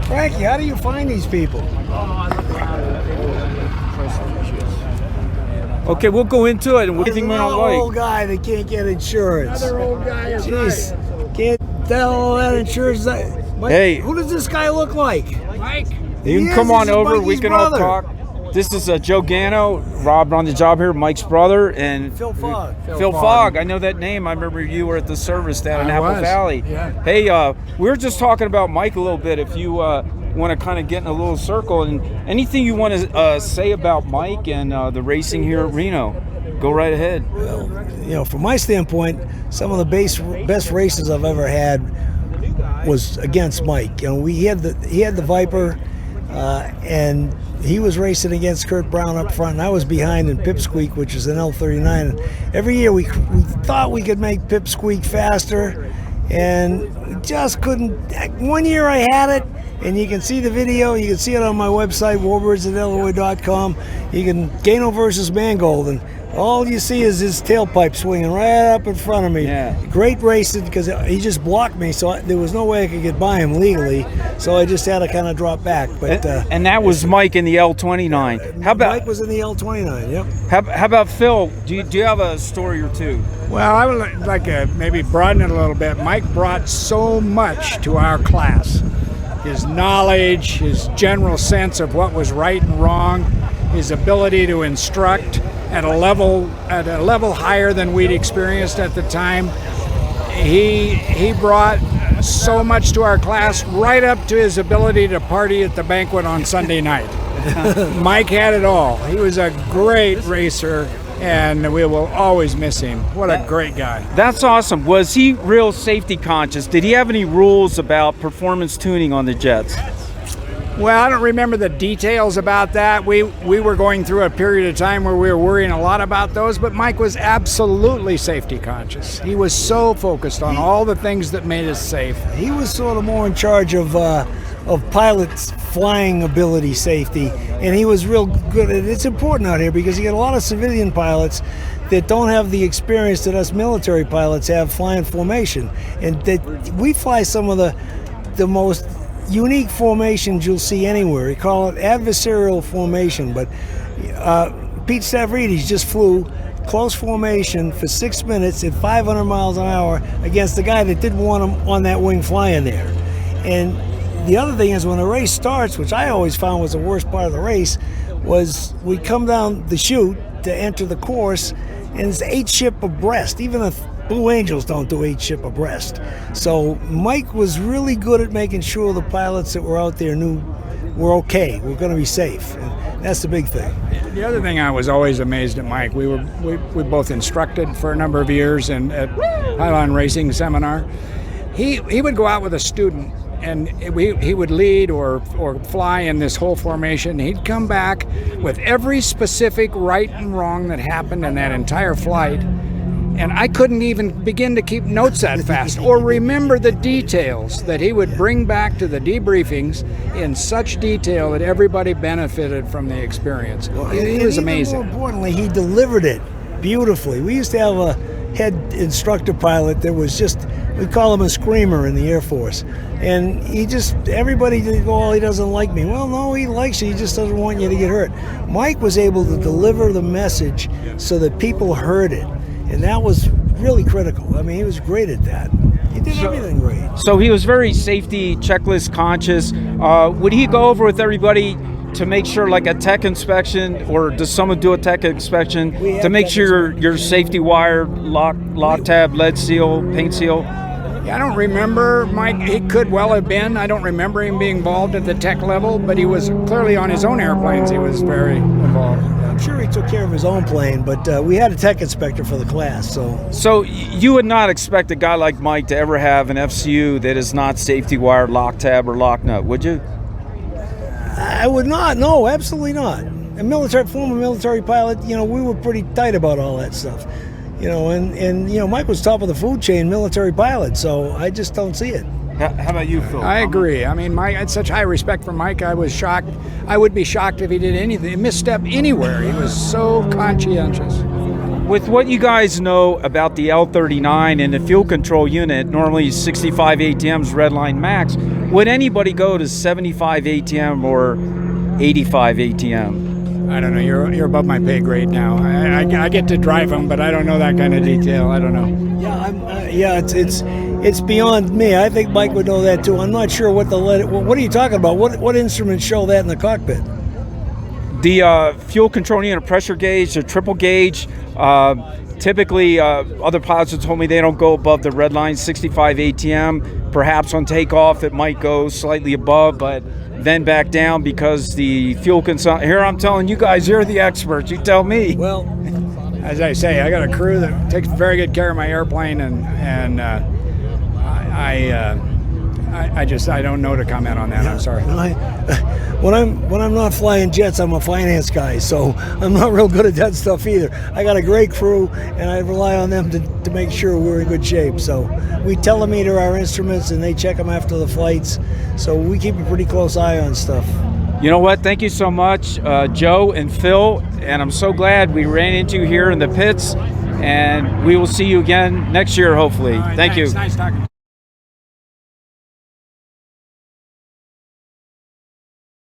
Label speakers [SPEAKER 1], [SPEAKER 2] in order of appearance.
[SPEAKER 1] Frankie, how do you find these people?
[SPEAKER 2] Okay, we'll go into it. And anything we don't
[SPEAKER 1] Another
[SPEAKER 2] like.
[SPEAKER 1] old guy that can't get insurance.
[SPEAKER 3] Another old guy is
[SPEAKER 1] Jeez,
[SPEAKER 3] right.
[SPEAKER 1] can't tell that insurance.
[SPEAKER 2] Hey.
[SPEAKER 1] Who does this guy look like?
[SPEAKER 3] Mike.
[SPEAKER 2] You can come on over. We can all talk. This is Joe Gano, Rob on the job here, Mike's brother, and
[SPEAKER 1] Phil Fogg.
[SPEAKER 2] Phil Fogg. I know that name. I remember you were at the service down in Apple Valley.
[SPEAKER 3] Yeah.
[SPEAKER 2] Hey, we were just talking about Mike a little bit. If you want to kind of get in a little circle, and anything you want to say about Mike and the racing here at Reno, go right ahead.
[SPEAKER 1] Well, from my standpoint, some of the best races I've ever had was against Mike. He had the Viper, and he was racing against Kurt Brown up front, and I was behind in Pipsqueak, which is an L-39. And every year we thought we could make Pipsqueak faster, and we just couldn't. One year I had it, and you can see the video. You can see it on my website, warbirds@illinois.com. You can Gano versus Mangold, and all you see is his tailpipe swinging right up in front of me.
[SPEAKER 2] Yeah.
[SPEAKER 1] Great racing because he just blocked me, so there was no way I could get by him legally. So I just had to kind of drop back. But
[SPEAKER 2] and that was Mike in the L-29. How about
[SPEAKER 1] Mike was in the L-29? Yep.
[SPEAKER 2] how about Phil? Do you have a story or two?
[SPEAKER 3] Well, I would like to maybe broaden it a little bit. Mike brought so much to our class. His knowledge, his general sense of what was right and wrong, his ability to instruct at a level higher than we'd experienced at the time. He brought so much to our class, right up to his ability to party at the banquet on Sunday night. Mike had it all. He was a great racer, and we will always miss him. What a great guy.
[SPEAKER 2] That's awesome. Was he real safety conscious? Did he have any rules about performance tuning on the jets?
[SPEAKER 3] Well, I don't remember the details about that. We were going through a period of time where we were worrying a lot about those, but Mike was absolutely safety conscious. He was so focused on all the things that made us safe.
[SPEAKER 1] He was sort of more in charge of pilots' flying ability safety, and he was real good. It's important out here because you get a lot of civilian pilots that don't have the experience that us military pilots have flying formation, and that we fly some of the most unique formations you'll see anywhere. We call it adversarial formation, but Pete Stavridis just flew close formation for 6 minutes at 500 miles an hour against the guy that didn't want him on that wing flying there. And the other thing is when the race starts, which I always found was the worst part of the race, was we come down the chute to enter the course, and it's 8 ship abreast. Even the Blue Angels don't do 8 ship abreast. So Mike was really good at making sure the pilots that were out there knew we're okay, we're going to be safe. And that's the big thing.
[SPEAKER 3] The other thing I was always amazed at Mike, we both instructed for a number of years at Highline Racing Seminar. He would go out with a student, and he would lead or fly in this whole formation. He'd come back with every specific right and wrong that happened in that entire flight, and I couldn't even begin to keep notes that fast or remember the details that he would bring back to the debriefings in such detail that everybody benefited from the experience. It was amazing.
[SPEAKER 1] More importantly, he delivered it beautifully. We used to have a head instructor pilot that was just, we call him a screamer in the Air Force. And everybody did go, oh, he doesn't like me. Well, no, he likes you, he just doesn't want you to get hurt. Mike was able to deliver the message so that people heard it. And that was really critical. I mean, he was great at that. He did everything great.
[SPEAKER 2] So he was very safety checklist conscious. Would he go over with everybody to make sure, like a tech inspection, or does someone do a tech inspection to make sure your safety wire, lock tab, lead seal, paint seal?
[SPEAKER 3] Yeah, I don't remember Mike. He could well have been. I don't remember him being involved at the tech level, but he was clearly on his own airplanes. He was very involved.
[SPEAKER 1] I'm sure he took care of his own plane, but we had a tech inspector for the class.
[SPEAKER 2] So you would not expect a guy like Mike to ever have an FCU that is not safety wired, lock tab, or lock nut, would you?
[SPEAKER 1] I would not. No, absolutely not. A former military pilot, we were pretty tight about all that stuff. And Mike was top of the food chain military pilot, so I just don't see it.
[SPEAKER 2] How about you, Phil?
[SPEAKER 3] I agree. I mean, Mike, I had such high respect for Mike. I was shocked. I would be shocked if he did anything, misstep anywhere. He was so conscientious.
[SPEAKER 2] With what you guys know about the L-39 and the fuel control unit, normally 65 ATMs redline max, would anybody go to 75 ATM or 85 ATM?
[SPEAKER 3] I don't know. You're above my pay grade now. I get to drive them, but I don't know that kind of detail. I don't know.
[SPEAKER 1] Yeah, it's beyond me. I think Mike would know that too. I'm not sure what what are you talking about? What instruments show that in the cockpit?
[SPEAKER 2] The fuel control unit pressure gauge, the triple gauge. Typically, other pilots have told me they don't go above the red line 65 ATM. Perhaps on takeoff it might go slightly above, but then back down because the fuel consumption. Here I'm telling you guys, you're the experts. You tell me.
[SPEAKER 3] Well, as I say, I got a crew that takes very good care of my airplane, and I don't know to comment on that. I'm sorry.
[SPEAKER 1] When I'm not flying jets, I'm a finance guy, so I'm not real good at that stuff either. I got a great crew, and I rely on them to make sure we're in good shape. So we telemeter our instruments, and they check them after the flights. So we keep a pretty close eye on stuff.
[SPEAKER 2] You know what? Thank you so much, Joe and Phil, and I'm so glad we ran into you here in the pits, and we will see you again next year, hopefully.
[SPEAKER 3] All right,
[SPEAKER 2] Thank
[SPEAKER 3] thanks.
[SPEAKER 2] you.
[SPEAKER 3] Nice talking.